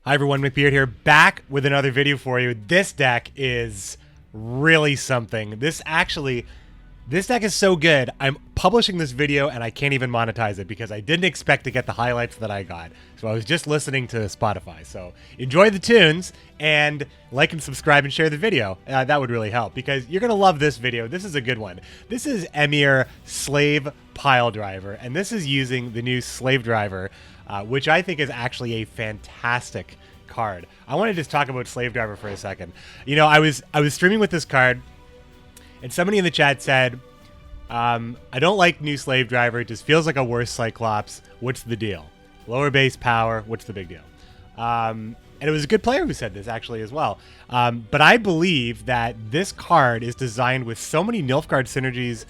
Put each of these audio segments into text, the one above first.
Hi everyone, McBeard here, back with another video for you. This deck is really something. This deck is so good. I'm publishing this video and I can't even monetize it because I didn't expect to get the highlights that I got. So I was just listening to Spotify. So enjoy the tunes and like and subscribe and share the video. That would really help because you're going to love this video. This is a good one. This is Emir Slave Piledriver, and this is using the new Slave Driver, which I think is actually a fantastic card. I want to just talk about Slave Driver for a second. You know, I was streaming with this card, and somebody in the chat said, I don't like new Slave Driver. It just feels like a worse Cyclops. What's the deal? Lower base power. What's the big deal? And it was a good player who said this, actually, as well. But I believe that this card is designed with so many Nilfgaard synergies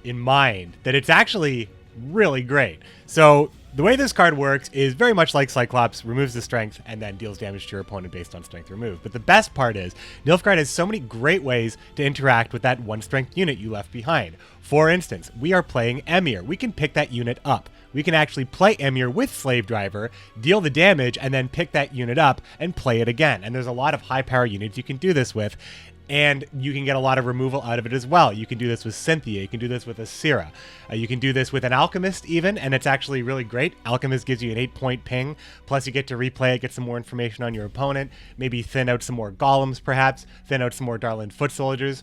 in mind that it's actually really great. So the way this card works is very much like Cyclops, removes the strength and then deals damage to your opponent based on strength removed. But the best part is Nilfgaard has so many great ways to interact with that one strength unit you left behind. For instance, we are playing Emir. We can pick that unit up. We can actually play Emir with Slave Driver, deal the damage, and then pick that unit up and play it again. And there's a lot of high power units you can do this with. And you can get a lot of removal out of it as well. You can do this with Cynthia. You can do this with Asira. You can do this with an Alchemist even, and it's actually really great. Alchemist gives you an 8-point ping, plus you get to replay it, get some more information on your opponent, maybe thin out some more Golems perhaps, thin out some more Darlin Foot Soldiers.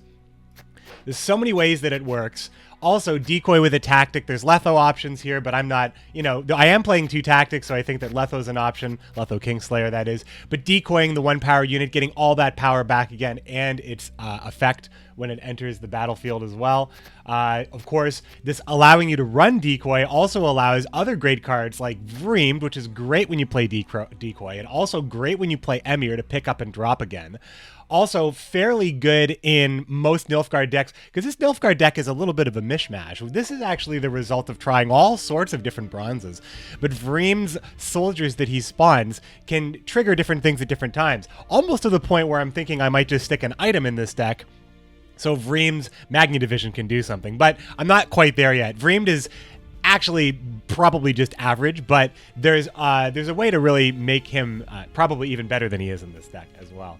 There's so many ways that it works. Also, decoy with a tactic. There's Letho options here, but I'm not, you know, I am playing 2 tactics, so I think that Letho's an option. Letho Kingslayer, that is. But decoying the 1 power unit, getting all that power back again, and its effect when it enters the battlefield as well. Of course, this allowing you to run decoy also allows other great cards like Vreemed, which is great when you play decoy, and also great when you play Emir to pick up and drop again. Also fairly good in most Nilfgaard decks, because this Nilfgaard deck is a little bit of a mishmash. This is actually the result of trying all sorts of different bronzes. But Vreemed's soldiers that he spawns can trigger different things at different times, almost to the point where I'm thinking I might just stick an item in this deck so Vreemed's Magni Division can do something. But I'm not quite there yet. Vreemed is actually probably just average, but there's a way to really make him probably even better than he is in this deck as well.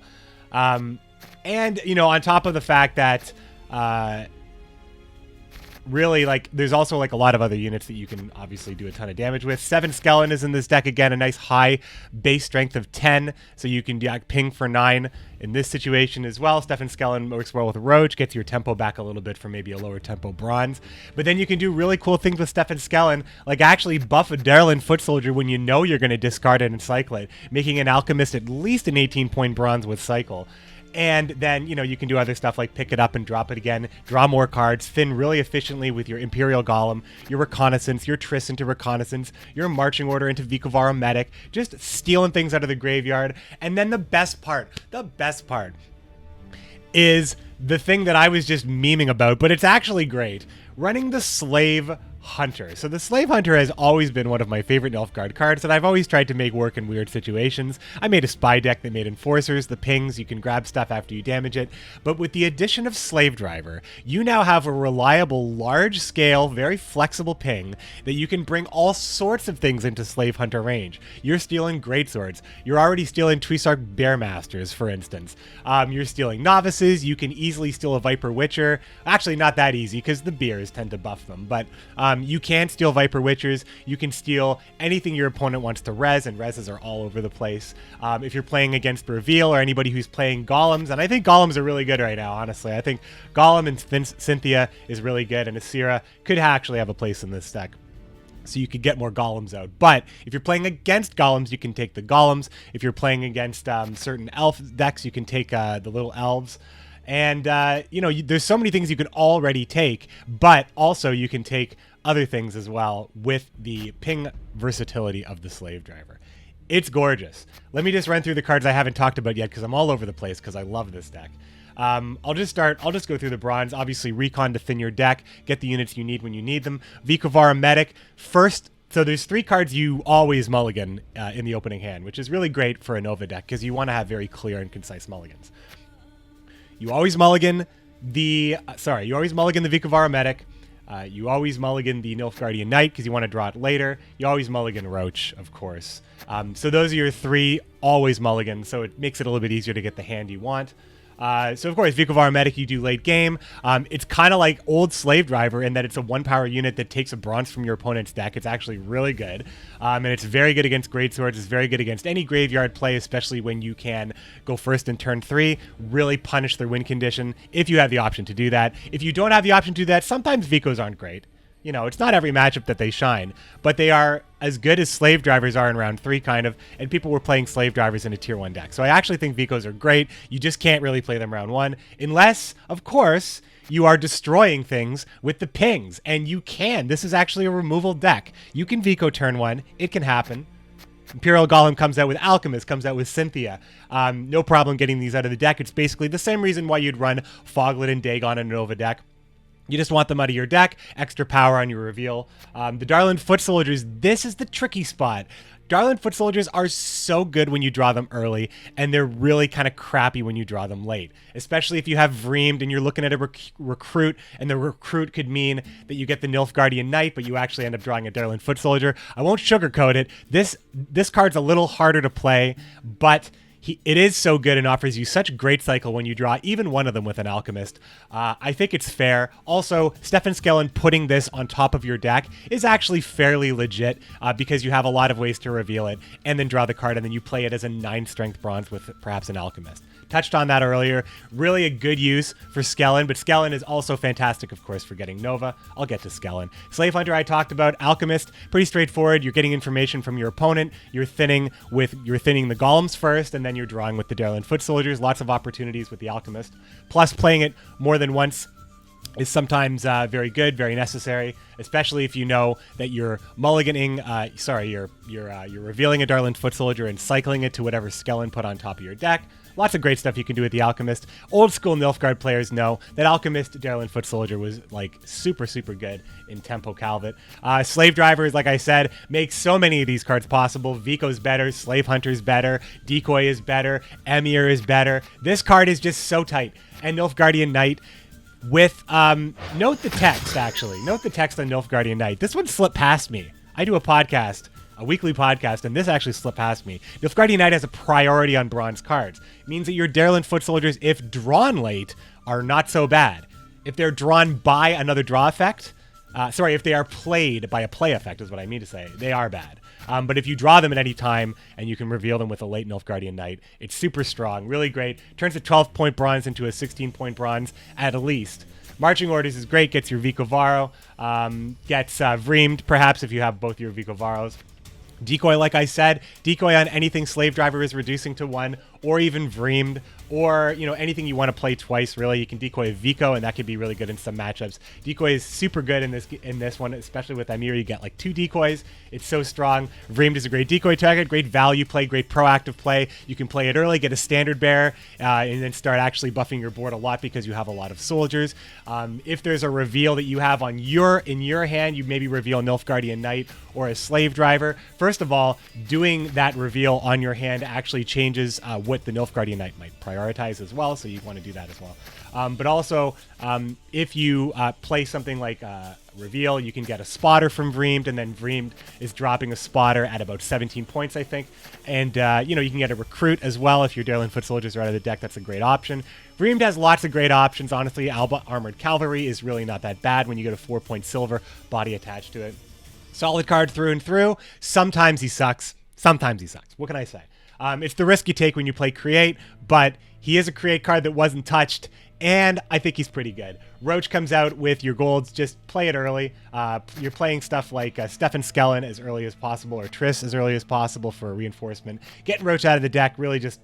And, you know, on top of the fact that, really, like, there's also, like, a lot of other units that you can obviously do a ton of damage with. 7 Skellen is in this deck, again, a nice high base strength of 10, so you can ping for 9 in this situation as well. Stefan Skellen works well with Roach, gets your tempo back a little bit for maybe a lower tempo bronze. But then you can do really cool things with Stefan Skellen, like actually buff a Darlin Foot Soldier when you know you're going to discard it and cycle it, making an Alchemist at least an 18-point bronze with cycle. And then, you know, you can do other stuff like pick it up and drop it again, draw more cards, thin really efficiently with your Imperial Golem, your Reconnaissance, your Triss into Reconnaissance, your Marching Order into Vikavara Medic, just stealing things out of the graveyard. And then the best part is the thing that I was just memeing about, but it's actually great. Running the Slave Hunter. So the Slave Hunter has always been one of my favorite Nilfgaard cards that I've always tried to make work in weird situations. I made a spy deck that made enforcers, the pings, you can grab stuff after you damage it. But with the addition of Slave Driver, you now have a reliable, large-scale, very flexible ping that you can bring all sorts of things into Slave Hunter range. You're stealing Greatswords. You're already stealing Tuisark Bearmasters, for instance. You're stealing Novices. You can easily steal a Viper Witcher. Actually, not that easy, because the beers tend to buff them. But you can steal Viper Witchers. You can steal anything your opponent wants to res, and reses are all over the place. If you're playing against Reveal or anybody who's playing Golems, and I think Golems are really good right now, honestly. I think Golem and Cynthia is really good, and Asira could actually have a place in this deck. So you could get more Golems out. But if you're playing against Golems, you can take the Golems. If you're playing against certain elf decks, you can take the little elves. And, you know, there's so many things you can already take, but also you can take other things as well with the ping versatility of the Slave Driver. It's gorgeous. Let me just run through the cards I haven't talked about yet because I'm all over the place because I love this deck. I'll just go through the bronze. Obviously, Recon to thin your deck, get the units you need when you need them. Vikavara Medic, first. So there's 3 cards you always mulligan in the opening hand, which is really great for a Nova deck because you want to have very clear and concise mulligans. You always mulligan the Vikavara Medic. You always mulligan the Nilfgaardian Knight because you want to draw it later. You always mulligan Roach, of course. So those are your 3 always mulligans, so it makes it a little bit easier to get the hand you want. So, of course, Vicovaro Medic you do late game. It's kind of like old Piledriver in that it's a 1-power unit that takes a bronze from your opponent's deck. It's actually really good. And it's very good against Greatswords. It's very good against any graveyard play, especially when you can go first in turn 3, really punish their win condition if you have the option to do that. If you don't have the option to do that, sometimes Vicos aren't great. You know, it's not every matchup that they shine, but they are as good as Piledrivers are in round 3, kind of, and people were playing Piledrivers in a tier 1 deck. So I actually think Vicos are great. You just can't really play them round 1, unless, of course, you are destroying things with the pings, and you can. This is actually a removal deck. You can Vico turn 1. It can happen. Imperial Golem comes out with Alchemist, comes out with Cynthia. No problem getting these out of the deck. It's basically the same reason why you'd run Foglet and Dagon in a Nova deck. You just want them out of your deck, extra power on your reveal. The Darland Foot Soldiers, this is the tricky spot. Darland Foot Soldiers are so good when you draw them early, and they're really kind of crappy when you draw them late. Especially if you have Vreemed and you're looking at a recruit, and the recruit could mean that you get the Nilfgaardian Knight, but you actually end up drawing a Darland Foot Soldier. I won't sugarcoat it. This card's a little harder to play, but it is so good and offers you such great cycle when you draw even one of them with an Alchemist. I think it's fair. Also, Stefan Skellen putting this on top of your deck is actually fairly legit because you have a lot of ways to reveal it and then draw the card, and then you play it as a 9-strength bronze with perhaps an Alchemist. Touched on that earlier. Really a good use for Skellen, but Skellen is also fantastic, of course, for getting Nova. I'll get to Skellen. Slave Hunter I talked about. Alchemist, pretty straightforward. You're getting information from your opponent. You're thinning the Golems first, and then you're drawing with the Darland Foot Soldiers. Lots of opportunities with the Alchemist. Plus, playing it more than once is sometimes very good, very necessary, especially if you know that you're mulliganing, you're revealing a Darland Foot Soldier and cycling it to whatever Skellen put on top of your deck. Lots of great stuff you can do with the Alchemist. Old school Nilfgaard players know that Alchemist Darland Foot Soldier was like super, super good in Tempo Calvet. Piledrivers, like I said, make so many of these cards possible. Vico's better, Slave Hunter's better, Decoy is better, Emir is better. This card is just so tight. And Nilfgaardian Knight with, note the text actually. Note the text on Nilfgaardian Knight. This one slipped past me. I do a weekly podcast, and this actually slipped past me. Nilfgaardian Knight has a priority on bronze cards. It means that your Darland Foot Soldiers, if drawn late, are not so bad. If they're drawn by another draw effect, if they are played by a play effect is what I mean to say, they are bad. But if you draw them at any time and you can reveal them with a late Nilfgaardian Knight, it's super strong, really great. Turns a 12-point bronze into a 16-point bronze at least. Marching Orders is great, gets your Vicovaro, gets Vreemed, perhaps, if you have both your Vicovaros. Decoy, like I said, Decoy on anything Piledriver is reducing to 1, or even Vreemed, or, you know, anything you want to play twice, really. You can Decoy a Vico, and that could be really good in some matchups. Decoy is super good in this one, especially with Emir. You get like 2 decoys. It's so strong. Vreemed is a great decoy target, great value play, great proactive play. You can play it early, get a standard bearer, and then start actually buffing your board a lot because you have a lot of soldiers. If there's a reveal that you have in your hand, you maybe reveal Nilfgaardian Knight or a Piledriver. First of all, doing that reveal on your hand actually changes what the Nilfgaardian Knight might prioritize as well, so you want to do that as well. But also, if you play something like reveal, you can get a spotter from Vreemed, and then Vreemed is dropping a spotter at about 17 points, I think. And, you can get a recruit as well if your Darland Foot Soldiers are out of the deck. That's a great option. Vreemed has lots of great options, honestly. Alba Armored Cavalry is really not that bad when you get a 4-point silver body attached to it. Solid card through and through. Sometimes he sucks. Sometimes he sucks. What can I say? It's the risk you take when you play Create, but he is a Create card that wasn't touched, and I think he's pretty good. Roach comes out with your golds. Just play it early. You're playing stuff like Stefan Skellen as early as possible, or Triss as early as possible for a reinforcement. Getting Roach out of the deck really just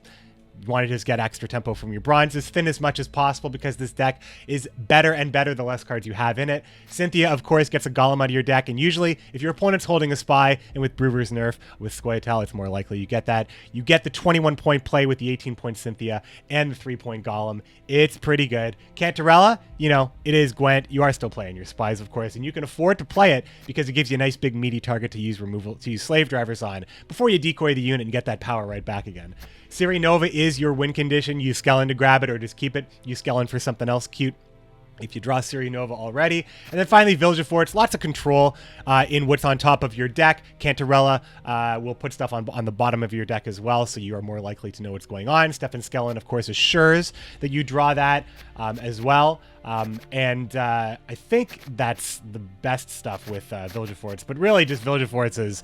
want to just get extra tempo from your bronze as thin as much as possible because this deck is better and better the less cards you have in it. Cynthia, of course, gets a Golem out of your deck, and usually if your opponent's holding a Spy, and with Brewer's Nerf, with Scoia'tael, it's more likely you get that. You get the 21-point play with the 18-point Cynthia and the 3-point Golem. It's pretty good. Cantarella, it is Gwent. You are still playing your Spies, of course, and you can afford to play it because it gives you a nice big meaty target to use Piledrivers on before you decoy the unit and get that power right back again. Siri Nova is your win condition. Use Skellen to grab it or just keep it. Use Skellen for something else cute. if you draw Siri Nova already. And then finally, Village of Forts. Lots of control in what's on top of your deck. Cantarella will put stuff on the bottom of your deck as well, so you are more likely to know what's going on. Stefan Skellen, of course, assures that you draw that as well. I think that's the best stuff with Village of Forts. But really, just Village of Forts is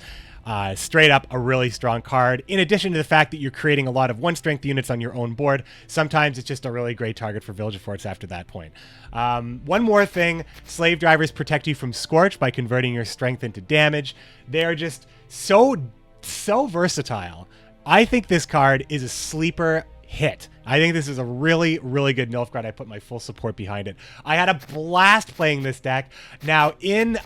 straight up a really strong card. In addition to the fact that you're creating a lot of 1-strength units on your own board, sometimes it's just a really great target for Village of Forts after that point. One more thing, Slave Drivers protect you from Scorch by converting your strength into damage. They're just so versatile. I think this card is a sleeper hit. I think this is a really, really good Nilfgaard. I put my full support behind it. I had a blast playing this deck. Now, in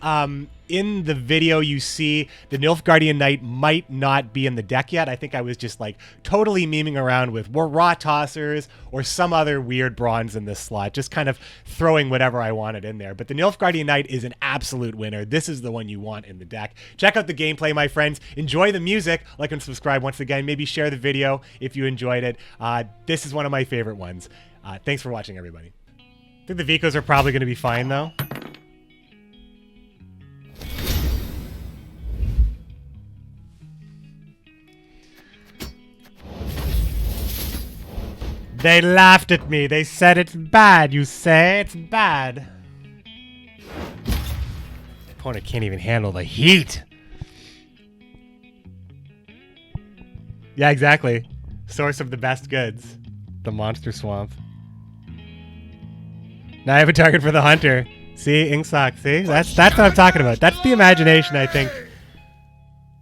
the video you see, the Nilfgaardian Knight might not be in the deck yet. I think I was just like totally memeing around with Raw Tossers or some other weird bronze in this slot, just kind of throwing whatever I wanted in there. But the Nilfgaardian Knight is an absolute winner. This is the one you want in the deck. Check out the gameplay, my friends. Enjoy the music. Like and subscribe once again. Maybe share the video if you enjoyed it. This is one of my favorite ones. Thanks for watching, everybody. I think the Vicos are probably going to be fine, though. They laughed at me. They said it's bad. You say it's bad. Opponent can't even handle the heat. Yeah, exactly. Source of the best goods. The monster swamp. Now I have a target for the hunter. See, Inksock, see? That's what I'm talking about. That's the imagination, I think.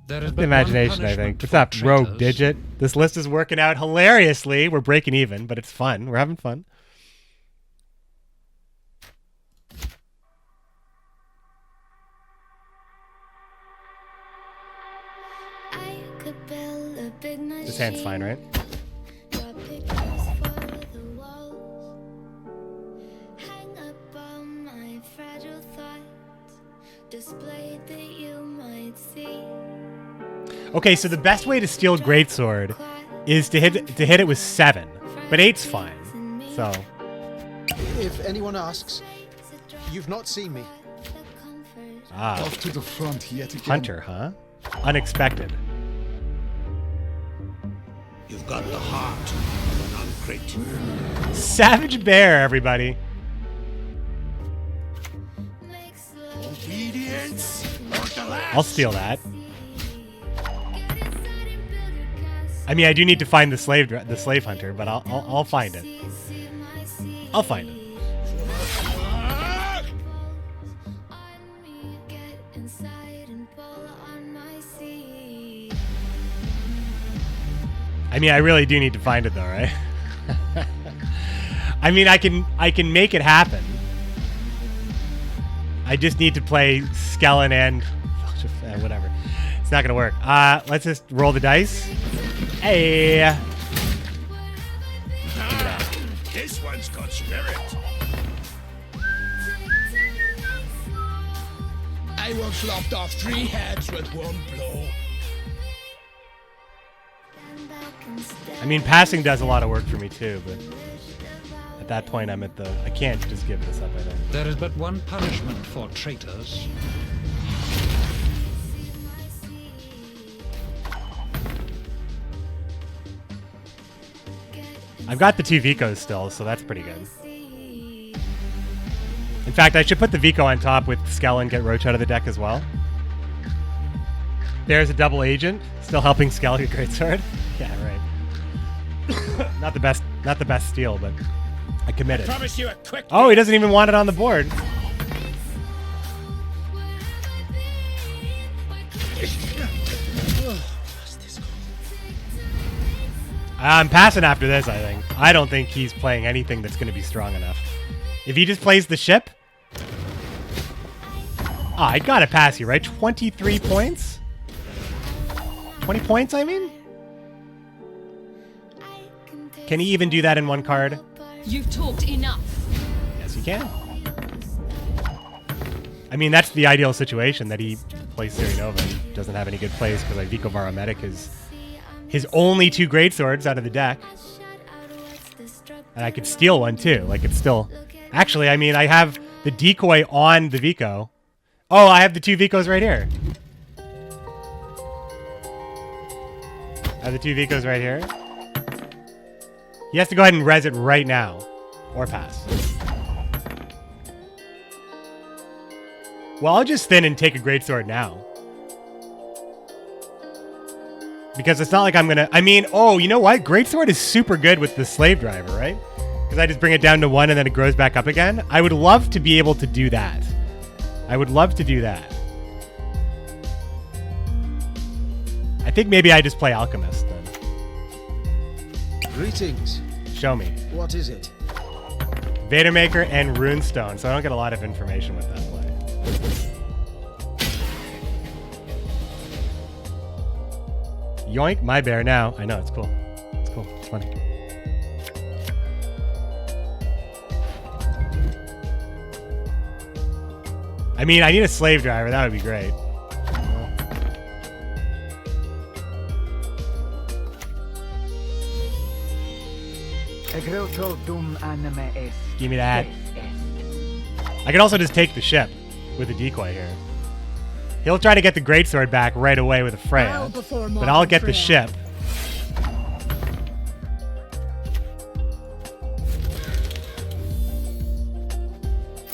That's the imagination, I think. What's up, Rogue Digit? This list is working out hilariously. We're breaking even, but it's fun. We're having fun. This hand's fine, right? Okay, so the best way to steal Greatsword is to hit it with 7, but 8's fine. So, if anyone asks, you've not seen me. Off to the front yet again. Hunter, huh? Unexpected. You've got the heart of an ungrateful. Savage Bear, everybody. Obedience or the last. I'll steal that. I mean, I do need to find the slave hunter, but I'll find it. I'll find it. I mean, I really do need to find it, though, right? I mean, I can make it happen. I just need to play Skellen and whatever. It's not gonna work. Let's just roll the dice. Hey. This one's got spirit. I once lopped off 3 heads with 1 blow. I mean, passing does a lot of work for me too, but at that point I can't just give this up, I think. There is but one punishment for traitors. I've got the 2 Vicos still, so that's pretty good. In fact, I should put the Vico on top with Skellen, get Roach out of the deck as well. There's a double agent, still helping Skell get Greatsword. Yeah, right. Not the best steal, but I committed. Promise you a quick. Oh, he doesn't even want it on the board. I'm passing after this, I think. I don't think he's playing anything that's going to be strong enough. If he just plays the ship... I gotta pass you, right? 23 points? 20 points, I mean? Can he even do that in 1 card? You've talked enough. Yes, he can. I mean, that's the ideal situation, that he plays Siri Nova and doesn't have any good plays because Vico Varomedic is his only 2 greatswords out of the deck. And I could steal one too. Like, it's still Actually, I mean, I have the decoy on the Vico. Oh, I have the 2 Vicos right here. I have the 2 Vicos right here. He has to go ahead and res it right now. Or pass. Well, I'll just thin and take a greatsword now. Because it's not like I'm gonna... I mean, oh, you know what? Greatsword is super good with the slave driver, right? Because I just bring it down to 1 and then it grows back up again. I would love to be able to do that. I would love to do that. I think maybe I just play Alchemist then. Greetings. Show me. What is it? Vadermaker and Runestone, so I don't get a lot of information with that play. Yoink, my bear now. I know, it's cool. It's cool. It's funny. I mean, I need a slave driver. That would be great. Give me that. I could also just take the ship with a decoy here. He'll try to get the greatsword back right away with a Freya, but I'll get the ship.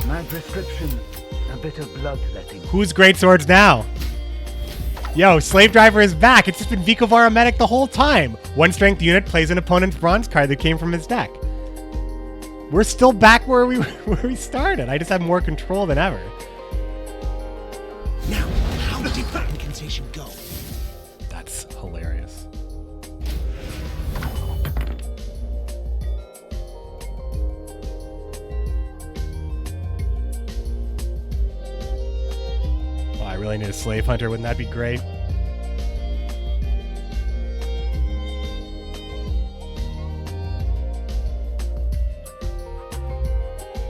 My prescription, a bit of bloodletting. Who's greatswords now? Yo, Slave Driver is back. It's just been Vico Medic the whole time. 1 strength unit plays an opponent's bronze card that came from his deck. We're still back where we started. I just have more control than ever. Now, how did the compensation go? That's hilarious. Oh, I really need a slave hunter. Wouldn't that be great?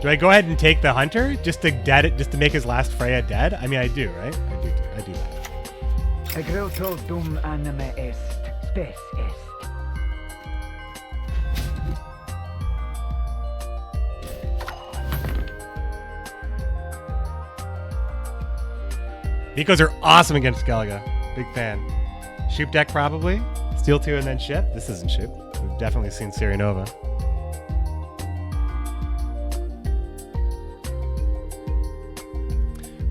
Do I go ahead and take the hunter just to dead it, just to make his last Freya dead? I mean, I do, right? I do that. Egreto dum anime est, spes est. Vicos are awesome against Skellige. Big fan. Shoop deck probably. Steel 2 and then ship. This isn't Shoop. We've definitely seen Nova.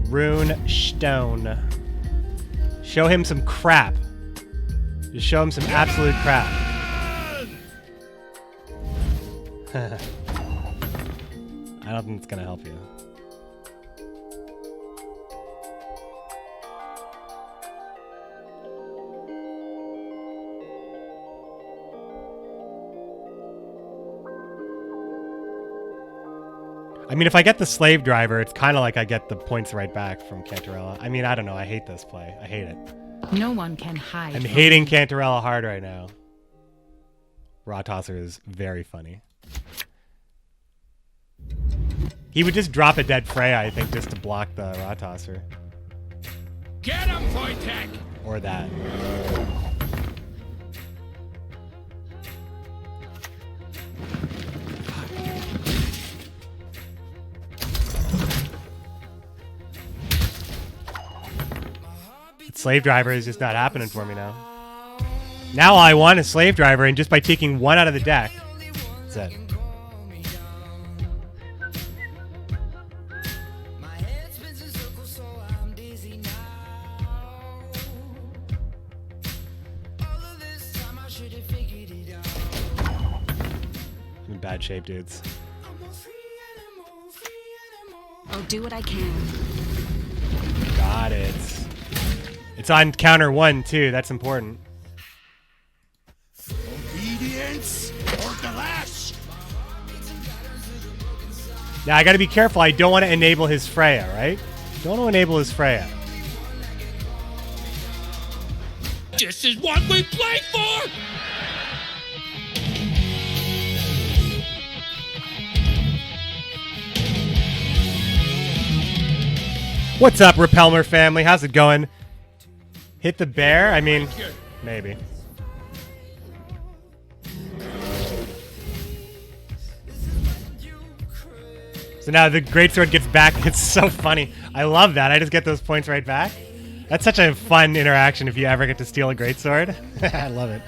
Rune Stone. Show him some crap. Just show him some absolute crap. I don't think it's gonna help you. I mean, if I get the slave driver, it's kind of like I get the points right back from Cantarella. I mean, I don't know. I hate this play. I hate it. No one can hide. I'm hating Cantarella hard right now. Raw Tosser is very funny. He would just drop a dead Freya, I think, just to block the Raw Tosser. Get him, Wojtek! Or that. Slave driver is just not happening for me now. Now all I want is slave driver, and just by taking 1 out of the deck, that's it. I'm in bad shape, dudes. I'll do what I can. Got it. It's on counter 1 too. That's important. Obedience or the lash? Now I got to be careful. I don't want to enable his Freya, right? Don't want to enable his Freya. This is what we played for! What's up, Repelmer family? How's it going? Hit the bear? I mean, maybe. So now the greatsword gets back. It's so funny. I love that. I just get those points right back. That's such a fun interaction if you ever get to steal a greatsword. I love it.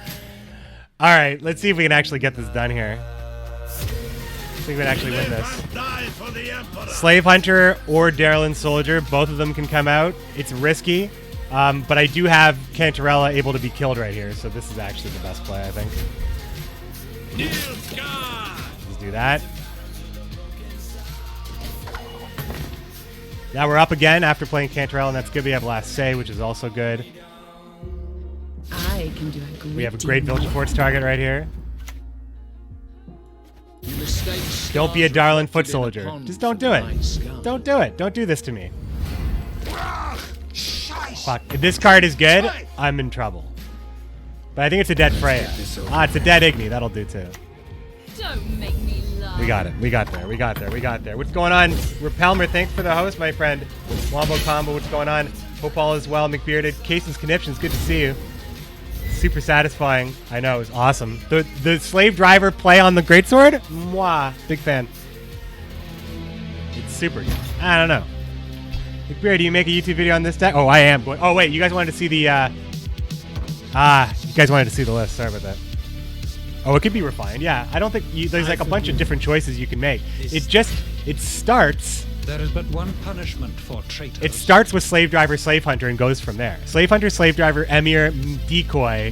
All right, let's see if we can actually get this done here. I think we can actually win this. Slave Hunter or Darylin Soldier, both of them can come out. It's risky, but I do have Cantarella able to be killed right here, so this is actually the best play, I think. Nilfgaard! Let's do that. Now we're up again after playing Cantarella, and that's good. We have Last Say, which is also good. I can do a great We have a great Village of Forts target right here. Don't be a darling foot soldier. Just don't do it. Don't do it. Don't do this to me. Fuck. If this card is good, I'm in trouble. But I think it's a dead Freya. Ah, it's a dead Igni. That'll do too. Don't make me laugh. We got it. We got there. We got there. We got there. What's going on? Repelmer, thanks for the host, my friend. Wombo Combo, what's going on? Hope all is well. McBearded. Case's Conniptions, good to see you. Super satisfying. I know, it was awesome. The slave driver play on the greatsword? Mwah. Big fan. It's super good. I don't know. McBeard, do you make a YouTube video on this deck? Oh, I am. Oh, wait, you guys wanted to see the, you guys wanted to see the list. Sorry about that. Oh, it could be refined. Yeah, I don't think there's like a bunch of different choices you can make. It starts. There is but one punishment for traitors. It starts with Slave Driver, Slave Hunter, and goes from there. Slave Hunter, Slave Driver, Emir, Decoy.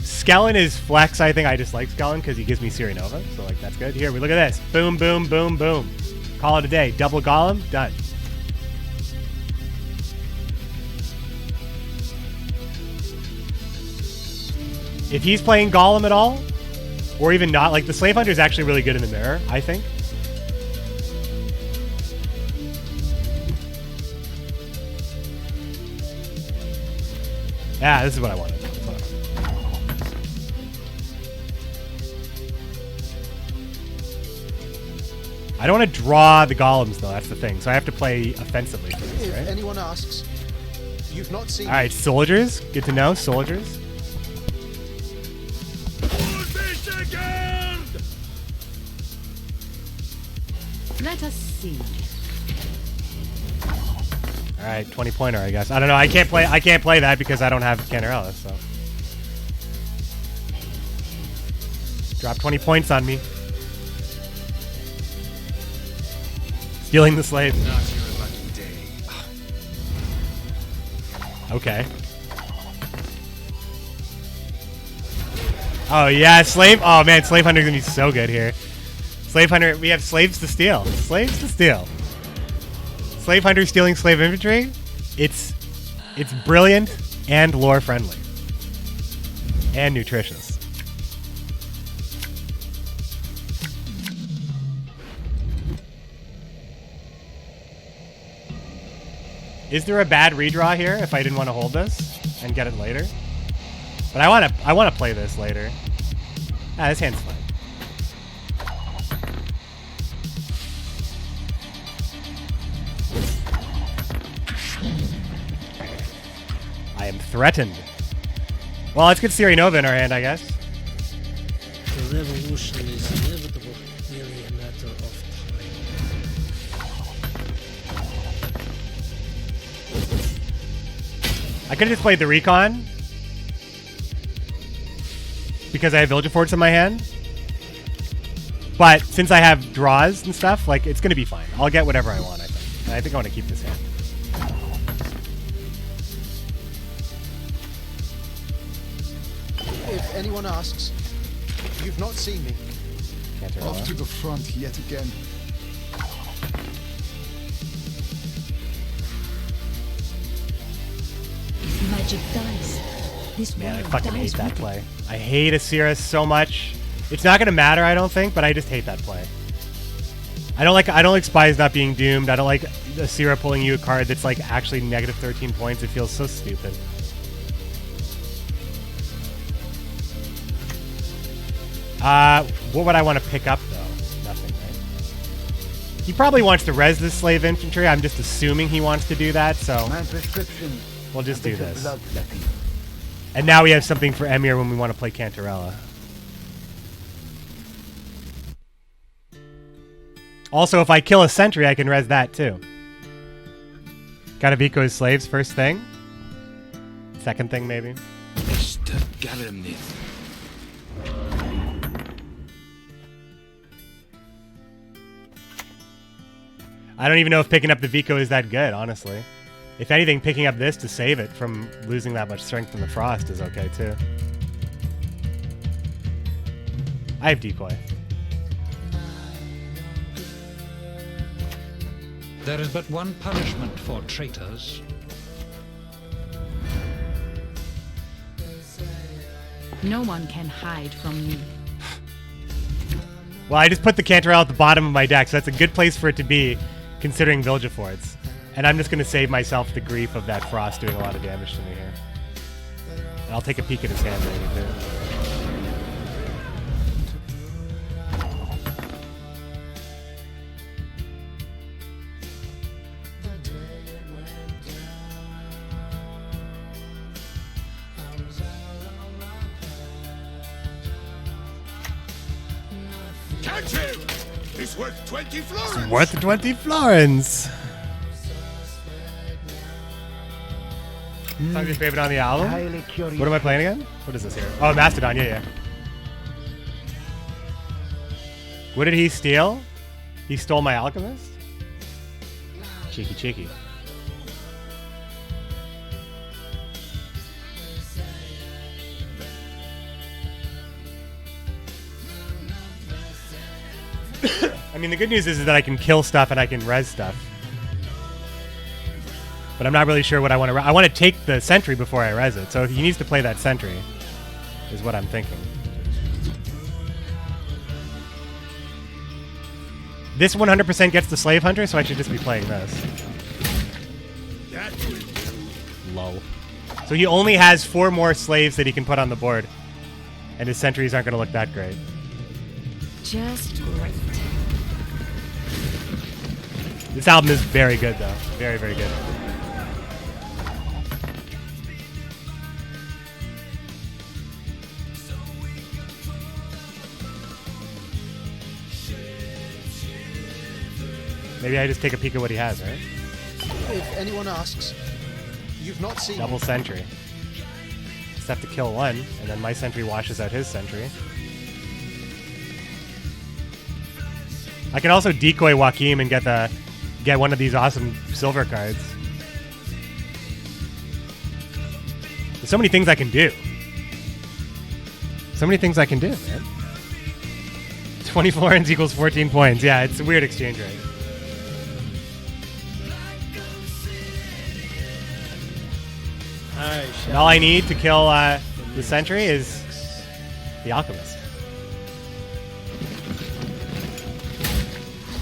Skellen is flex, I think. I just like Skellen because he gives me Siri Nova, so like that's good. Here, we look at this. Boom, boom, boom, boom. Call it a day. Double Golem, done. If he's playing Golem at all, or even not, like the Slave Hunter is actually really good in the mirror, I think. Yeah, this is what I wanted. I don't want to draw the golems though, that's the thing. So I have to play offensively for this, If right? anyone asks, you've not seen Alright, soldiers. Good to know, soldiers. Let us see. All right, 20-pointer, I guess. I don't know. I can't play that because I don't have Cantarella. So drop 20 points on me. Stealing the slave. Not your lucky day. Okay. Oh yeah, slave. Oh man, Slave Hunter's gonna be so good here. Slave Hunter. We have slaves to steal. Slaves to steal. Slave Hunter stealing slave infantry. It's brilliant and lore friendly and nutritious. Is there a bad redraw here if I didn't want to hold this and get it later? But I want to play this later. Ah, this hand's fine. I am threatened. Well, let's get Siri Nova in our hand, I guess. The revolution is inevitable, merely a matter of time. I could have just played the Recon because I have Village of Forts in my hand. But since I have draws and stuff, like, it's going to be fine. I'll get whatever I want, I think. And I think I want to keep this hand. If anyone asks, you've not seen me. Off to the front yet again. Magic dice. This Man, I world fucking dies hate that with it. play. I hate Asira so much. It's not going to matter, I don't think, but I just hate that play. I don't like Spies not being doomed. I don't like Asira pulling you a card that's like actually negative 13 points. It feels so stupid. What would I want to pick up though? Nothing, right? He probably wants to res this slave infantry. I'm just assuming he wants to do that, so My prescription. we'll just do this. Bloodletting. And now we have something for Emir when we want to play Cantarella. Also, if I kill a sentry, I can res that too. Gotta Vico his slaves first thing. Second thing, maybe. I don't even know if picking up the Vico is that good, honestly. If anything, picking up this to save it from losing that much strength from the frost is okay too. I have decoy. There is but one punishment for traitors. No one can hide from me. Well, I just put the Cantorell at the bottom of my deck, so that's a good place for it to be, considering Vilgefortz. And I'm just going to save myself the grief of that frost doing a lot of damage to me here. And I'll take a peek at his hand later, too. Catch him! He's worth 20 florins! Worth 20 florins! Song your favorite on the album? Highly curious. What am I playing again? What is this here? Oh, Mastodon, yeah. What did he steal? He stole my Alchemist? Cheeky, cheeky. I mean, the good news is that I can kill stuff and I can res stuff. But I'm not really sure what I want to... I want to take the sentry before I res it, so he needs to play that sentry, is what I'm thinking. This 100% gets the Slave Hunter, so I should just be playing this. Low. So he only has 4 more slaves that he can put on the board, and his sentries aren't going to look that great. Just great. This album is very good, though. Very, very good. Maybe I just take a peek at what he has, right? If anyone asks, you've not seen Double me. sentry. Just have to kill one, and then my sentry washes out his sentry. I can also decoy Joachim and get one of these awesome silver cards. There's so many things I can do. So many things I can do, man. 20 florins equals 14 points. Yeah, it's a weird exchange rate. And all I need to kill the sentry is the Alchemist.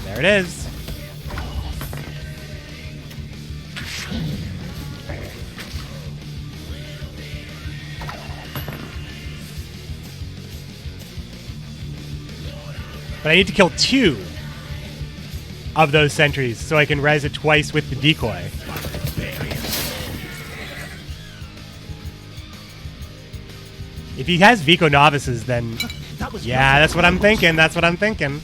There it is. But I need to kill 2 of those sentries so I can res it twice with the decoy. If he has Vico Novices, then... Yeah, that's what I'm thinking. That's what I'm thinking.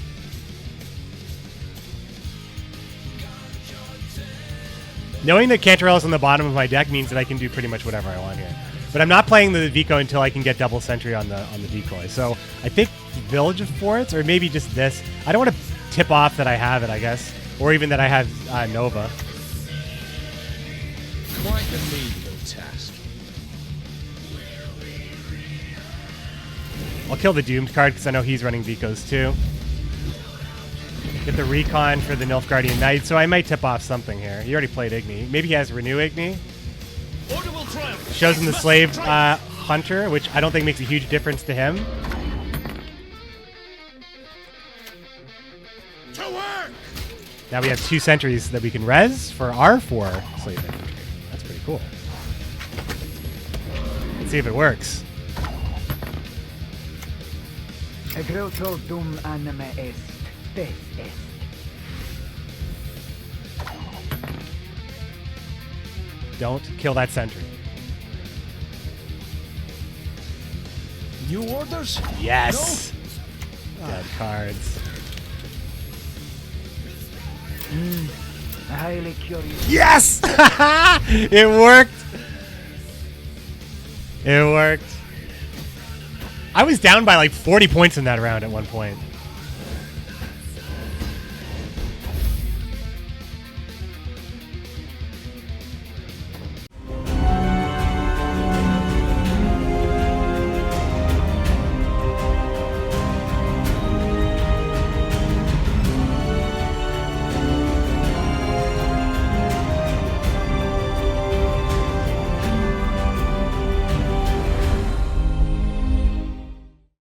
Knowing that Cantorell is on the bottom of my deck means that I can do pretty much whatever I want here. But I'm not playing the Vico until I can get double sentry on the decoy. So I think Village of Forts, or maybe just this. I don't want to tip off that I have it, I guess. Or even that I have Nova. Quite a menial task. I'll kill the Doomed card because I know he's running Vicos too. Get the Recon for the Nilfgaardian Knight, so I might tip off something here. He already played Igni. Maybe he has Renew Igni. Shows him the Slave Hunter, which I don't think makes a huge difference to him. To work! Now we have 2 sentries that we can res for our 4 Slave Infantry. That's pretty cool. Let's see if it works. Egreto dum anima est, des est. Don't kill that sentry. New orders? Yes! Dead cards. Highly curious. Yes! It worked. It worked. I was down by like 40 points in that round at one point.